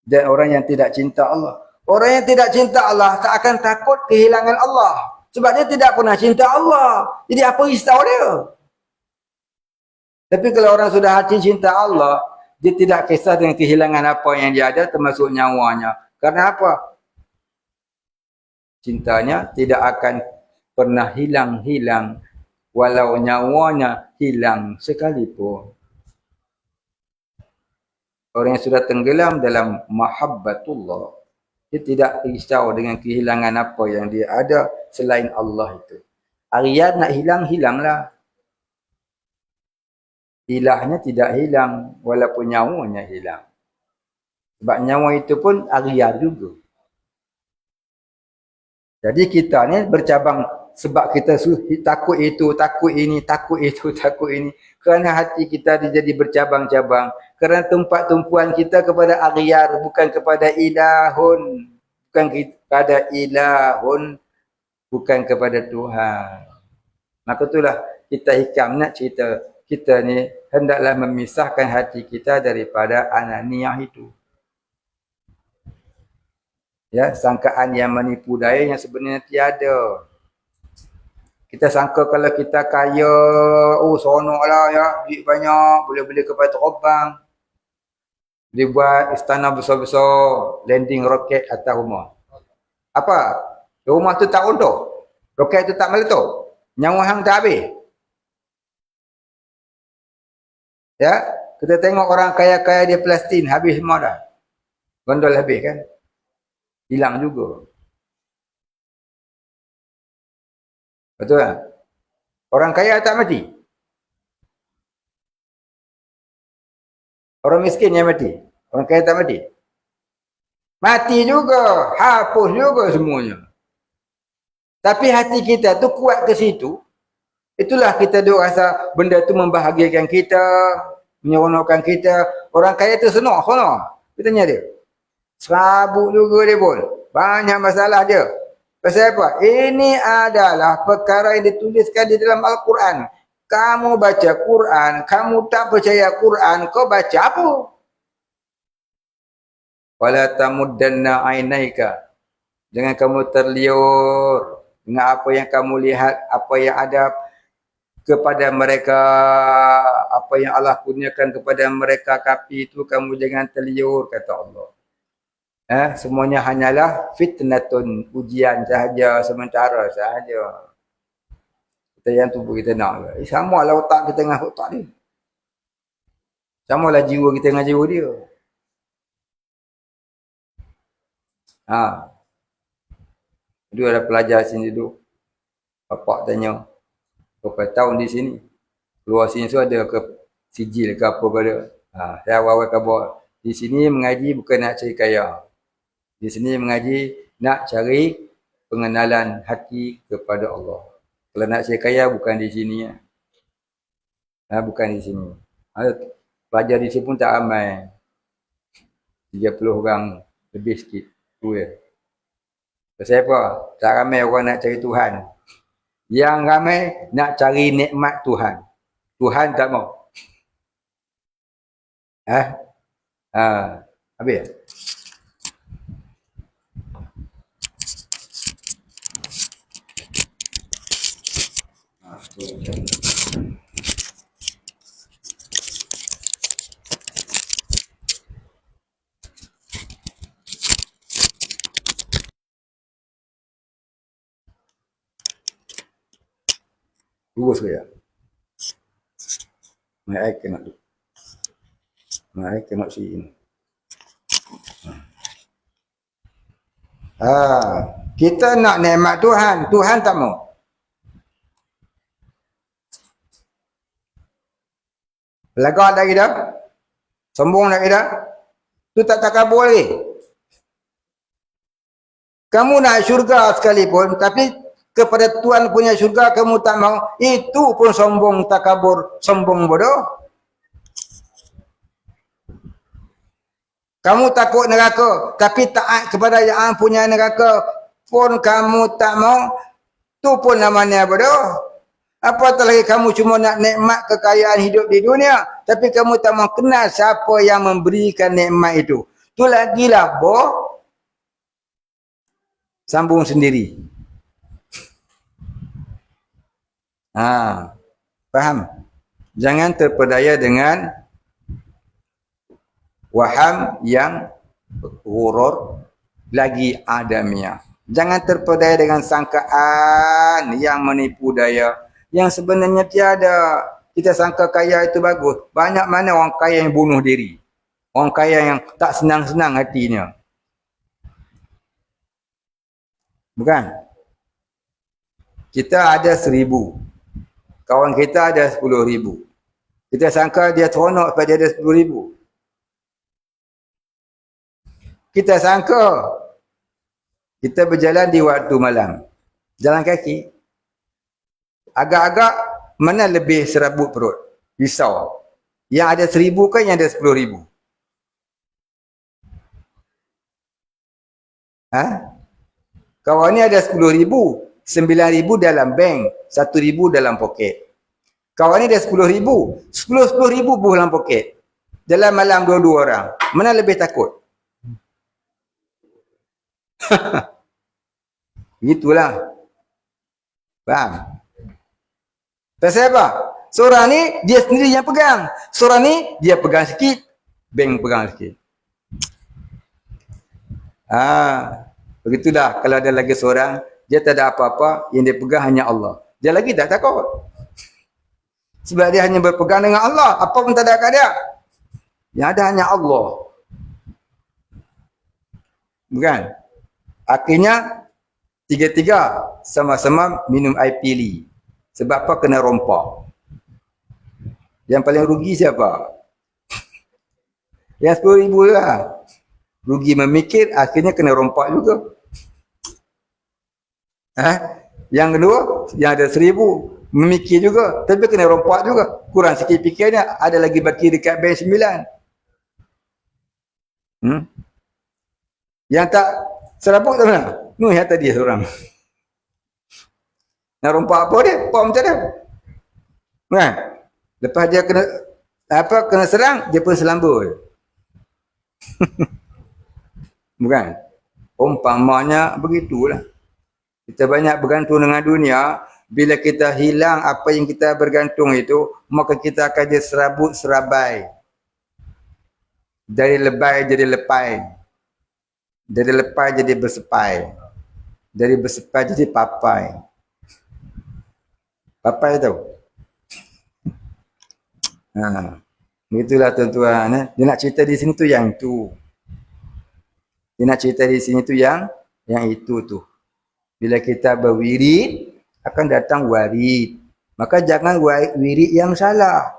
Dan orang yang tidak cinta Allah. Orang yang tidak cinta Allah tak akan takut kehilangan Allah. Sebab dia tidak pernah cinta Allah. Jadi apa risau dia? Tapi kalau orang sudah hati cinta Allah, dia tidak kisah dengan kehilangan apa yang dia ada, termasuk nyawanya. Karena apa? Cintanya tidak akan pernah hilang-hilang walau nyawanya hilang sekalipun. Orang yang sudah tenggelam dalam mahabbatullah, dia tidak risau dengan kehilangan apa yang dia ada selain Allah itu. Ariyat nak hilang, hilanglah. Ilahnya tidak hilang walaupun nyawanya hilang. Sebab nyawa itu pun ariyat juga. Jadi kita ni bercabang sebab kita takut itu, takut ini, takut itu, takut ini. Kerana hati kita jadi bercabang-cabang. Kerana tumpuan kita kepada aghyar, bukan kepada ilahun. Bukan kepada ilahun, bukan kepada Tuhan. Maka itulah kita hikam nak cerita. Kita ni hendaklah memisahkan hati kita daripada ananiah itu. Ya, sangkaan yang menipu daya yang sebenarnya tiada. Kita sangka kalau kita kaya, seronoklah ya, duit banyak, boleh beli kapal terbang. Boleh buat istana besar-besar, landing roket atas rumah. Apa? Rumah tu tak runtuh. Roket tu tak meletup. Nyawa hang tak habis. Ya, kita tengok orang kaya-kaya di Palestin habis semua dah. Gondol habis kan? Hilang juga. Betul tak? Orang kaya tak mati. Orang miskin yang mati. Orang kaya tak mati. Mati juga. Hapus juga semuanya. Tapi hati kita tu kuat ke situ. Itulah kita duk rasa benda tu membahagiakan kita, menyeronokkan kita. Orang kaya tu senang. Kita tanya dia. Serabut juga dia pun. Banyak masalah dia. Pasal apa? Ini adalah perkara yang dituliskan di dalam Al-Quran. Kamu baca Quran, kamu tak percaya Quran, kau baca apa? Wala tamuddanna ainaika. Jangan kamu terliur dengan apa yang kamu lihat, apa yang ada kepada mereka, apa yang Allah kurniakan kepada mereka, kapi itu kamu jangan terliur, kata Allah. Semuanya hanyalah fitnatun, ujian sahaja, sementara sahaja. Kita yang tubuh kita nak. Sama lah otak kita dengan otak dia. Sama lah jiwa kita dengan jiwa dia. Dulu ada pelajar sini duduk. Bapak tanya, berapa tahun di sini? Keluar sini tu ada ke sijil ke apa pada. Saya awal-awal khabar. Di sini mengaji bukan nak cari kaya. Di sini mengaji nak cari pengenalan hati kepada Allah. Kalau nak cari kaya bukan di sini. Bukan di sini. Pelajar di sini pun tak ramai. 30 orang lebih sikit. Tu ya. Pasal apa? Tak ramai orang nak cari Tuhan. Yang ramai nak cari nikmat Tuhan. Tuhan tak mau. Habis. Lurus ke ya? My eye cannot see in. Kita nak nikmat Tuhan. Tuhan tak mau. Belagak lagi dah. Sombong lagi dah. Tu tak takabur lagi. Kamu nak syurga sekalipun, tapi kepada Tuhan punya syurga kamu tak mau, itu pun sombong, takabur, sombong bodoh. Kamu takut neraka, tapi taat kepada yang punya neraka pun kamu tak mau, tu pun namanya bodoh. Apatah lagi kamu cuma nak nikmat kekayaan hidup di dunia, tapi kamu tak mau kenal siapa yang memberikan nikmat itu. Tu lagilah sambung sendiri. Faham? Jangan terpedaya dengan waham yang ghurur lagi adamiah. Jangan terpedaya dengan sangkaan yang menipu daya, yang sebenarnya tiada. Kita sangka kaya itu bagus. Banyak mana orang kaya yang bunuh diri. Orang kaya yang tak senang-senang hatinya. Bukan? Kita ada 1,000. Kawan kita ada 10,000. Kita sangka dia seronok sebab dia ada 10,000. Kita sangka kita berjalan di waktu malam. Jalan kaki. Agak-agak mana lebih serabut perut? Risau. Yang ada 1,000 kan yang ada 10,000? Kawan ni ada 10,000. 9,000 dalam bank, 1,000 dalam poket. Kawan ni ada 10,000. 10,000 buh dalam poket. Dalam malam 22 orang. Mana lebih takut? Begitulah. Faham? Pasal apa? Seorang ni dia sendiri yang pegang. Seorang ni dia pegang sikit, bank pegang sikit. Begitulah kalau ada lagi seorang dia tak ada apa-apa, yang dia pegang hanya Allah. Dia lagi tak takut. Sebab dia hanya berpegang dengan Allah. Apa pun tak ada kat dia. Yang ada hanya Allah. Bukan? Akhirnya, tiga-tiga sama-sama minum air pili. Sebab apa? Kena rompak. Yang paling rugi siapa? Yang 10,000 lah. Rugi memikir, akhirnya kena rompak juga. Yang kedua, yang ada 1,000. Memikir juga, tapi kena rompak juga. Kurang sikit fikirnya, ada lagi baki dekat bank 9. Yang tak serabut tak mana? Yang tadi seorang. Nak rompak apa dia? Rompak macam mana? Kan? Lepas dia kena serang, dia pun selambul. Bukan? Umpamanya begitulah. Kita banyak bergantung dengan dunia. Bila kita hilang apa yang kita bergantung itu, maka kita akan jadi serabut serabai. Dari lebay jadi lepai. Dari lepai jadi bersepai. Dari bersepai jadi papai. Papai tahu? Begitulah tuan-tuan. Dia nak cerita di sini tu yang tu. Dia nak cerita di sini tu yang itu tu. Bila kita berwirid, akan datang warid. Maka jangan wirid yang salah.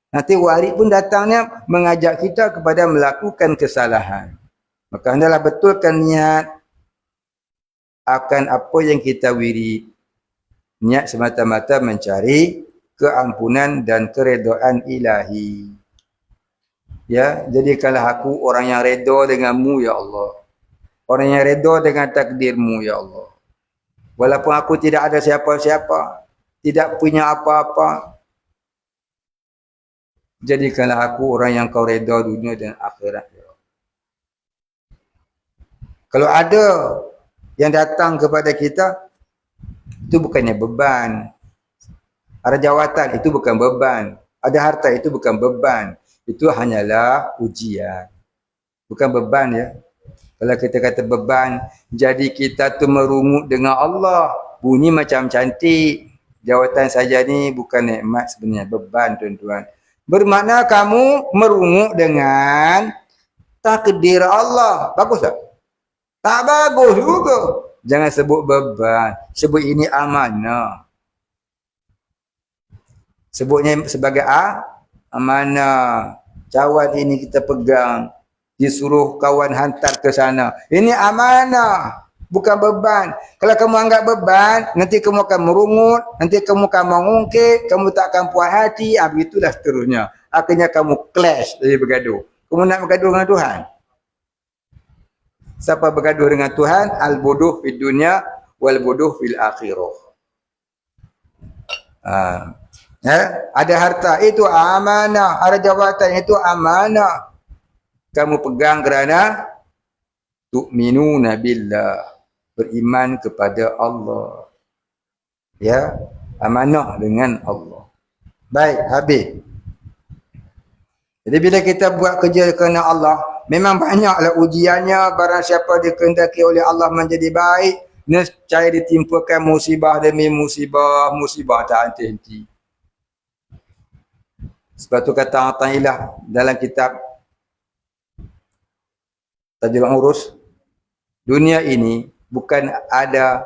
Nanti warid pun datangnya mengajak kita kepada melakukan kesalahan. Maka hendaklah betulkan niat akan apa yang kita wirid. Niat semata-mata mencari keampunan dan keredaan ilahi. Ya, jadikanlah aku orang yang reda denganmu, ya Allah. Orang yang reda dengan takdirmu, ya Allah. Walaupun aku tidak ada siapa-siapa, tidak punya apa-apa, jadikanlah aku orang yang kau reda dunia dan akhirat. Kalau ada yang datang kepada kita, itu bukannya beban. Ada jawatan, itu bukan beban. Ada harta, itu bukan beban. Itu hanyalah ujian. Bukan beban ya. Kalau kita kata beban, jadi kita tu merungut dengan Allah. Bunyi macam cantik. Jawatan saja ni bukan nikmat sebenarnya. Beban tuan-tuan. Bermakna kamu merungut dengan takdir Allah. Bagus tak? Tak bagus juga. Jangan sebut beban. Sebut ini amanah. Sebutnya sebagai amanah. Cawan ini kita pegang. Disuruh kawan hantar ke sana. Ini amanah. Bukan beban. Kalau kamu anggap beban, nanti kamu akan merungut. Nanti kamu akan mengungkit. Kamu tak akan puas hati. Begitulah seterusnya. Akhirnya kamu clash jadi bergaduh. Kamu nak bergaduh dengan Tuhan? Siapa bergaduh dengan Tuhan? Al-buduh fid dunya wal-buduh fil akhirah. Ada harta, itu amanah. Ada jawatan, itu amanah. Kamu pegang kerana tu'minuna billah, beriman kepada Allah. Ya, amanah dengan Allah. Baik, habis. Jadi bila kita buat kerja kerana Allah, memang banyaklah ujiannya. Barang siapa dikehendaki oleh Allah menjadi baik, nescaya ditimpakan musibah demi musibah, musibah tak henti-henti. Sebab tu kata Ta'ala dalam kitab Tajul Urus, dunia ini bukan ada,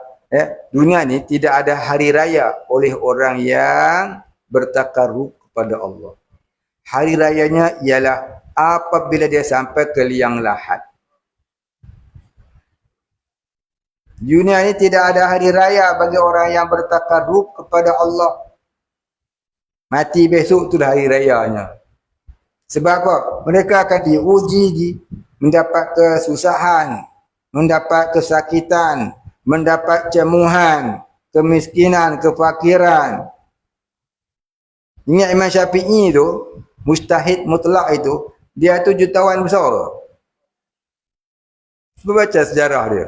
dunia ini tidak ada hari raya oleh orang yang bertakarrub kepada Allah. Hari rayanya ialah apabila dia sampai ke liang lahat. Dunia ini tidak ada hari raya bagi orang yang bertakarrub kepada Allah. Mati besok itulah hari rayanya. Sebab apa? Mereka akan diuji, mendapat kesusahan, mendapat kesakitan, mendapat cemuhan, kemiskinan, kefakiran. Ingat Imam Syafi'i itu, mustahid mutlak itu, dia tu jutawan besar. Cuba baca sejarah dia.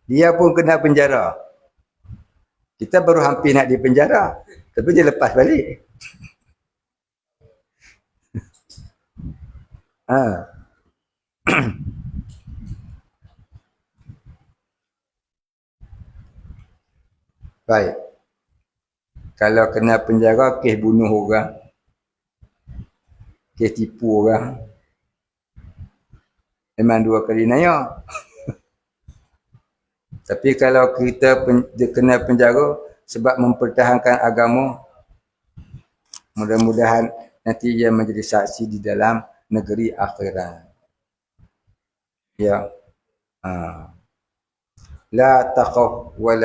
Dia pun kena penjara. Kita baru hampir nak di penjara, tapi dia lepas balik. Baik. Kalau kena penjara, kes bunuh orang, kes tipu orang, memang 2 kali naya. Tapi kalau kita dia kena penjara sebab mempertahankan agama, mudah-mudahan nanti ia menjadi saksi di dalam negeri akhirat. Ya. La takhaf wa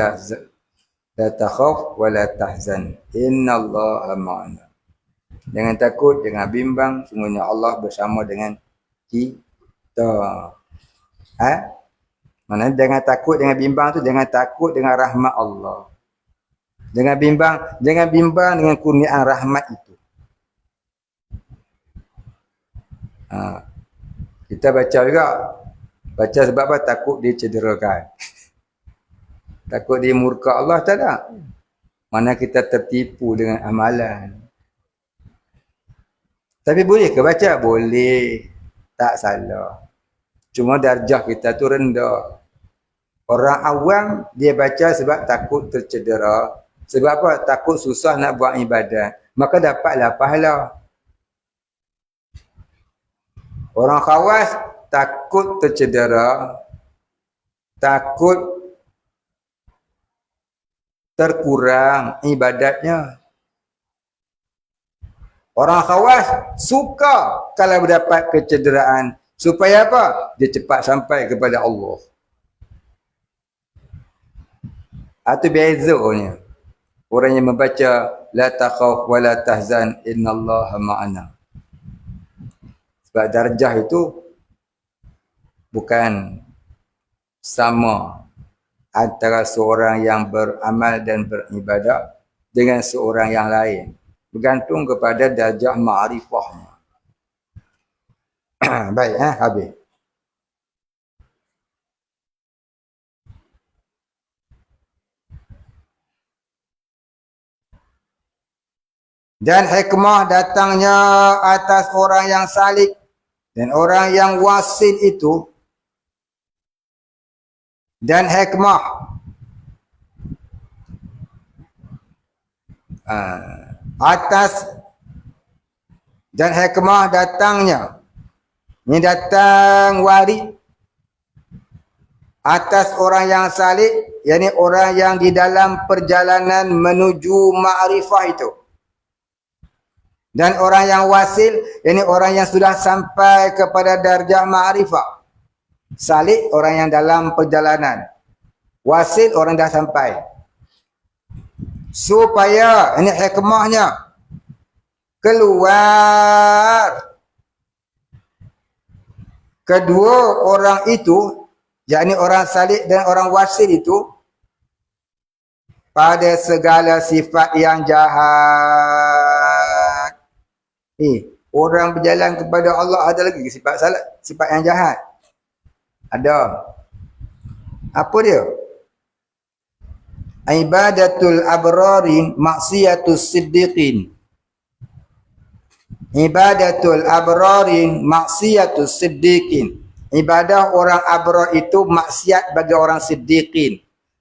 la tahzan. Innallaha ma'ana. Jangan takut, jangan bimbang, sungguhnya Allah bersama dengan kita. Mana jangan takut, jangan bimbang tu, jangan takut dengan rahmat Allah. Jangan bimbang dengan kurniaan rahmat itu. Kita baca juga. Baca sebab apa? Takut dia cederakan. Takut dia murka Allah, tak ada. Mana kita tertipu dengan amalan. Tapi boleh ke baca? Boleh. Tak salah. Cuma darjah kita tu rendah. Orang awam dia baca sebab takut tercedera. Sebab apa? Takut susah nak buat ibadat. Maka dapatlah pahala. Orang khawas takut tercedera. Takut terkurang ibadatnya. Orang khawas suka kalau berdapat kecederaan. Supaya apa? Dia cepat sampai kepada Allah. Itu bezanya. Orang yang membaca la takhaf wa la tahzan innallaha ma'ana. Sebab darjah itu bukan sama antara seorang yang beramal dan beribadah dengan seorang yang lain. Bergantung kepada darjah ma'rifahnya. Baik, habis. Dan hikmah datangnya atas orang yang salik dan orang yang wasil itu. Dan hikmah atas dan hikmah datangnya. Ini datang warid atas orang yang salik, yakni orang yang di dalam perjalanan menuju ma'rifah itu. Dan orang yang wasil, yakni orang yang sudah sampai kepada darjah ma'rifah. Salik orang yang dalam perjalanan. Wasil orang dah sampai. Supaya, ini hikmahnya, keluar kedua orang itu, yakni orang salik dan orang wasil itu, pada segala sifat yang jahat. Orang berjalan kepada Allah ada lagi sifat yang jahat? Ada. Apa dia? Ibadatul abrari maksiatus siddiqin. Ibadatul abrari maksiatus siddiqin. Ibadah orang abrar itu maksiat bagi orang siddiqin.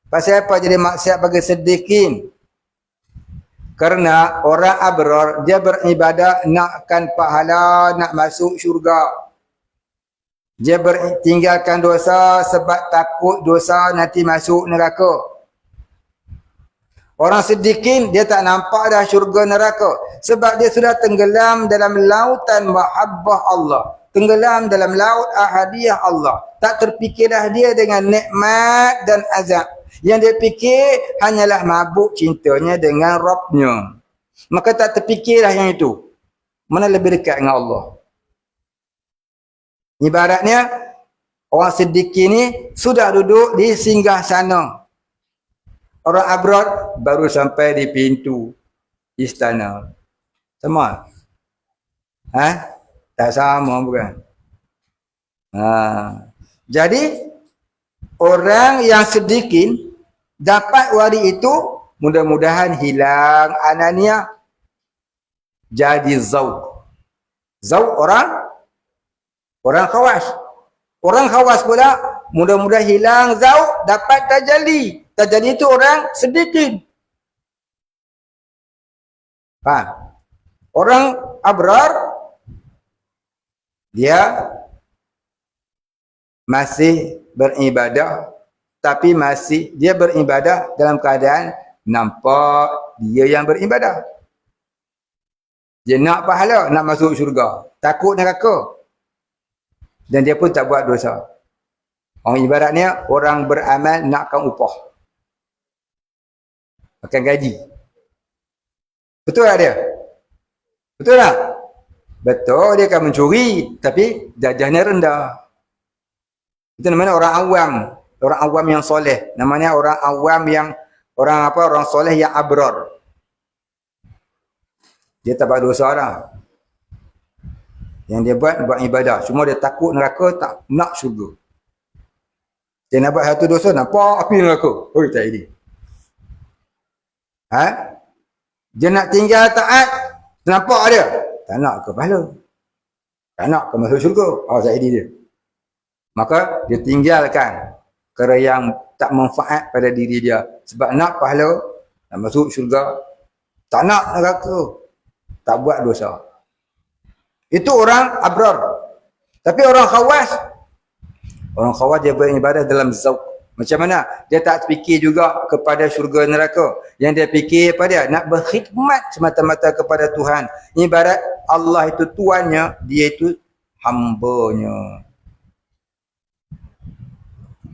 Pasal apa jadi maksiat bagi siddiqin? Karena orang abrar dia beribadah nakkan pahala, nak masuk syurga. Dia tinggalkan dosa sebab takut dosa nanti masuk neraka. Orang siddiqin dia tak nampak dah syurga neraka sebab dia sudah tenggelam dalam lautan mahabbah Allah, tenggelam dalam laut ahadiyah Allah. Tak terfikirlah dia dengan nikmat dan azab. Yang dia fikir hanyalah mabuk cintanya dengan Rabbnya. Maka tak terfikirlah yang itu. Mana lebih dekat dengan Allah. Ibaratnya orang siddiqin ni sudah duduk di singgah sana. Orang abrar baru sampai di pintu istana. Sama? Tak sama bukan? Jadi orang yang siddiqin dapat wari itu mudah-mudahan hilang ananiah, jadi zauq. Zauq orang khawas. Orang khawas pula, mudah-mudahan hilang zauk, dapat tajalli. Tajalli itu orang sedikit. Faham? Orang abrar, dia masih beribadah, tapi dia beribadah dalam keadaan nampak dia yang beribadah. Dia nak pahala, nak masuk syurga. Takut neraka. Dan dia pun tak buat dosa. Orang ibaratnya, orang beramal nakkan upah. Makan gaji. Betul tak dia? Betul tak? Betul, dia akan mencuri. Tapi darjahnya rendah. Itu namanya orang awam. Orang awam yang soleh. Namanya orang awam yang, orang soleh yang abrar. Dia tak buat dosa lah. Yang dia buat ibadah. Cuma dia takut neraka, tak nak syurga. Dia nak buat satu dosa, nampak api neraka. Oh, tak ini. Dia nak tinggal taat, nampak dia. Tak nak ke pahala. Tak nak ke masuk syurga. Oh, tak ini dia. Maka dia tinggalkan perkara yang tak manfaat pada diri dia. Sebab nak pahala, nak masuk syurga. Tak nak neraka. Tak buat dosa. Itu orang abrar. Tapi orang khawas dia beribadah dalam zauk. Macam mana? Dia tak fikir juga kepada syurga neraka. Yang dia fikir apa dia? Nak berkhidmat semata-mata kepada Tuhan. Ibarat Allah itu tuannya, dia itu hambanya.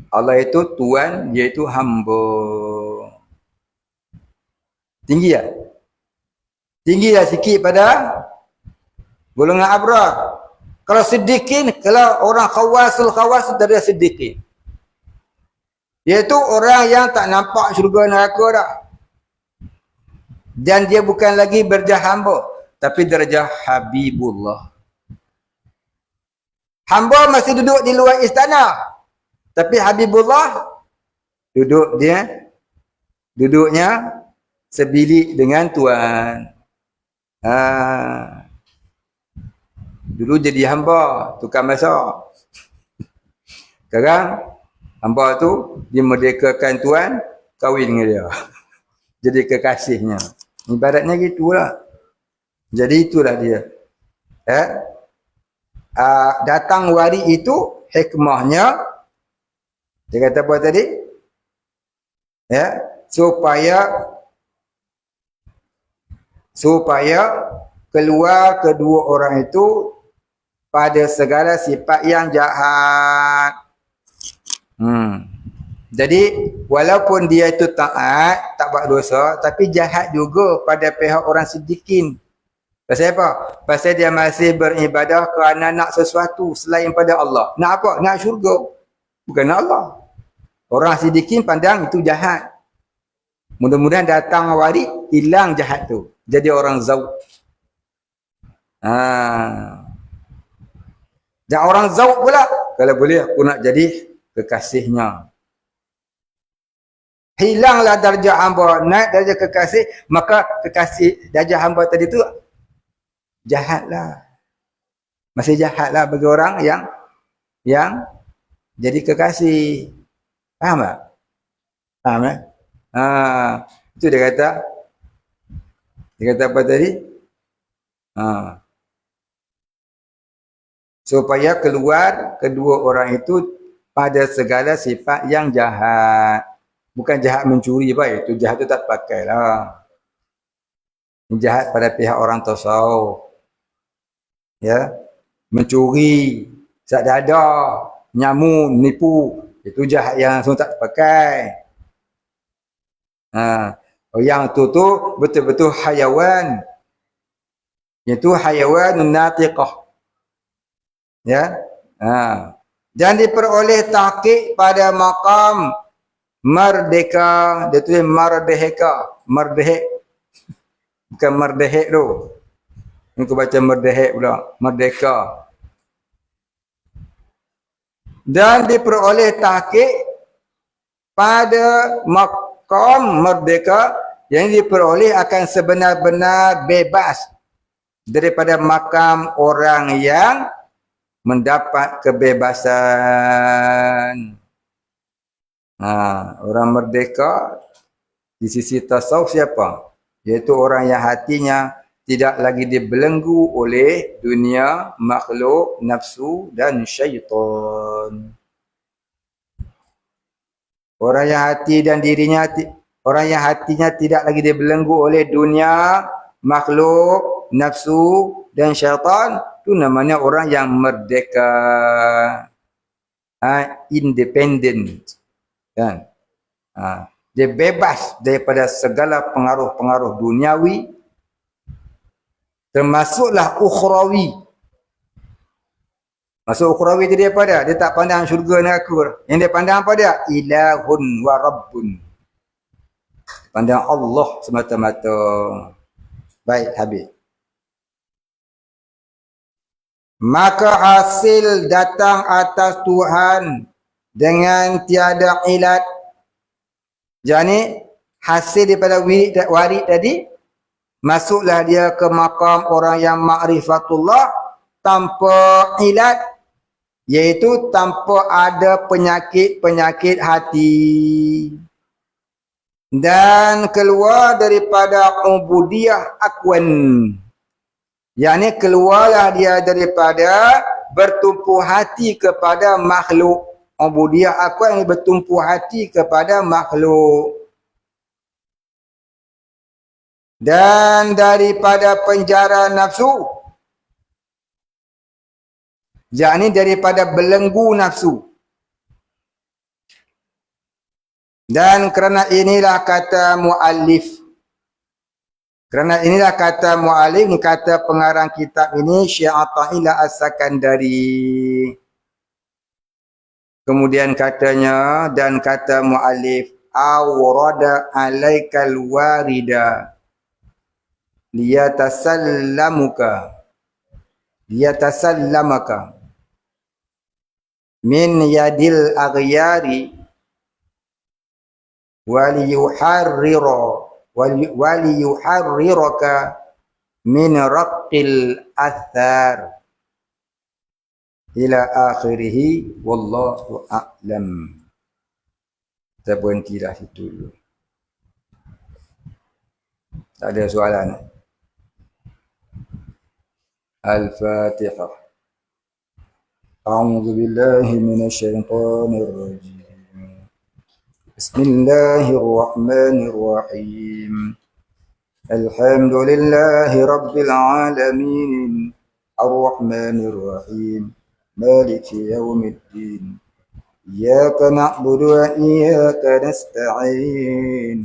Allah itu tuan, dia itu hamba. Tinggi tak? Tinggi tak sikit pada golongan abrar. Kalau siddiqin, kalau orang khawas dari siddiqin. Iaitu orang yang tak nampak syurga neraka dah. Dan dia bukan lagi darjah hamba, tapi darjah Habibullah. Hamba masih duduk di luar istana. Tapi Habibullah duduknya sebilik dengan Tuan. Dulu jadi hamba, tukang masak. Sekarang hamba tu dimerdekakan Tuan, kahwin dengan dia. Jadi kekasihnya. Ibaratnya gitulah. Jadi itulah dia. Datang wari itu hikmahnya, dia kata apa tadi? Supaya keluar kedua orang itu pada segala sifat yang jahat. Jadi walaupun dia itu taat, tak buat dosa, tapi jahat juga pada pihak orang siddiqin. Pasal apa? Pasal dia masih beribadah kerana nak sesuatu selain pada Allah. Nak apa? Nak syurga. Bukan nak Allah. Orang siddiqin pandang itu jahat. Mudah-mudahan datang wari, hilang jahat tu. Jadi orang zauk. Dan orang zauk pula, kalau boleh aku nak jadi kekasihnya. Hilanglah darjah hamba, naik darjah kekasih, maka kekasih darjah hamba tadi tu jahatlah. Masih jahatlah bagi orang yang jadi kekasih. Faham tak? Faham tak? Itu dia kata apa tadi? Supaya keluar kedua orang itu pada segala sifat yang jahat. Bukan jahat mencuri, itu jahat itu tak pakai lah. Jahat pada pihak orang tasawuf. Ya, mencuri, sak dada, nyamu, nipu, itu jahat yang langsung tak pakai. Yang tu betul-betul hayawan. Itu hayawan natiqah. Ya. Dan diperoleh tahqiq pada maqam merdeka. Dia tulis merdeka. Merdehek. Bukan merdehek tu. Ini aku baca merdehek pula. Merdeka. Dan diperoleh tahqiq pada maqam merdeka yang diperoleh akan sebenar-benar bebas daripada makam orang yang mendapat kebebasan. Orang merdeka di sisi tasawuf siapa? Iaitu orang yang hatinya tidak lagi dibelenggu oleh dunia, makhluk, nafsu dan syaitan. Orang yang hati dan dirinya, orang yang hatinya tidak lagi dibelenggu oleh dunia, makhluk, nafsu dan syaitan, itu namanya orang yang merdeka, independent, kan? Dia bebas daripada segala pengaruh-pengaruh duniawi, termasuklah ukhrawi. Masuk ukhrawi itu dia apa dia? Dia tak pandang syurga neraka. Yang dia pandang apa dia? Ilahun wa rabbun. Pandang Allah semata-mata. Baik, habis. Maka hasil datang atas Tuhan dengan tiada ilat. Jadi hasil daripada warid tadi, masuklah dia ke makam orang yang ma'rifatullah tanpa ilat, iaitu tanpa ada penyakit-penyakit hati. Dan keluar daripada ubudiyah akwan. Yang ni keluarlah dia daripada bertumpu hati kepada makhluk. Ubudiyah akwan ni bertumpu hati kepada makhluk. Dan daripada penjara nafsu. Yakni daripada belenggu nafsu. Dan kerana inilah kata muallif. Kerana inilah kata muallif, kata pengarang kitab ini, Syekh Atha'illah As-Sakandari. Kemudian katanya, dan kata muallif, awrada alaikal warida liyatasallamaka min yadil aghyari waliyuharriraka min raqqil athar ila akhirih wallahu a'lam. Kita berhentilah situ dulu. Tak ada soalan. Al-Fatihah. A'udzu billahi minasy syaithanir rajim. Bismillahirrahmanirrahim. Alhamdulillahi rabbil alamin. Ar-Rahmanir Rahim. Maliki yaumiddin. Iyyaka na'budu wa iyyaka nasta'in.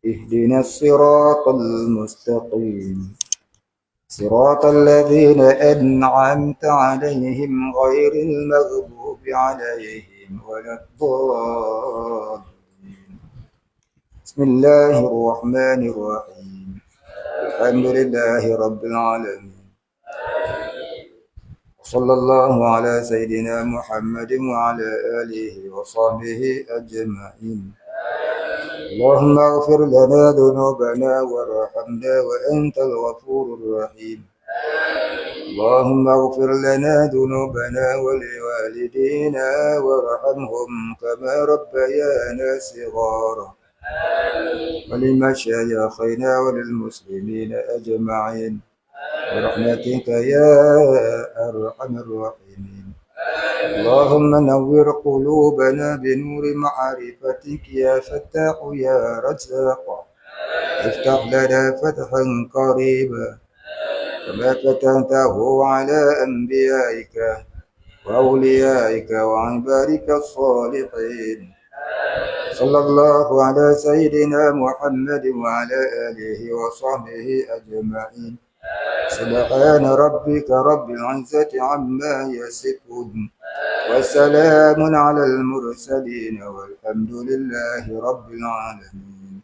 Ihdinas siratal mustaqim. Siratal ladzina an'amta 'alaihim ghairil maghdubi 'alaihim waladdallin. Bismillahirrahmanirrahim. Alhamdulillahi rabbil alamin. Sallallahu ala sayyidina Muhammadin wa ala alihi wa sahbihi ajma'in. Allahumma ighfir lana dhunubana warhamna wa antal ghafurur rahim. Allahumma ighfir lana dhunubana wa liwalidina warhamhum kama rabbayana shighara. Wa limashayikhina wa lilmuslimina ajma'in. برحمتك يا أرحم الراحمين. اللهم نور قلوبنا بنور معرفتك يا فتاح يا رزاق. افتح لنا فتحا قريبا كما فتحته على أنبيائك وأوليائك وعبادك الصالحين. صلى الله على سيدنا محمد وعلى آله وصحبه أجمعين. سبحان ربك رب العزة عما يصفون وسلام على المرسلين والحمد لله رب العالمين.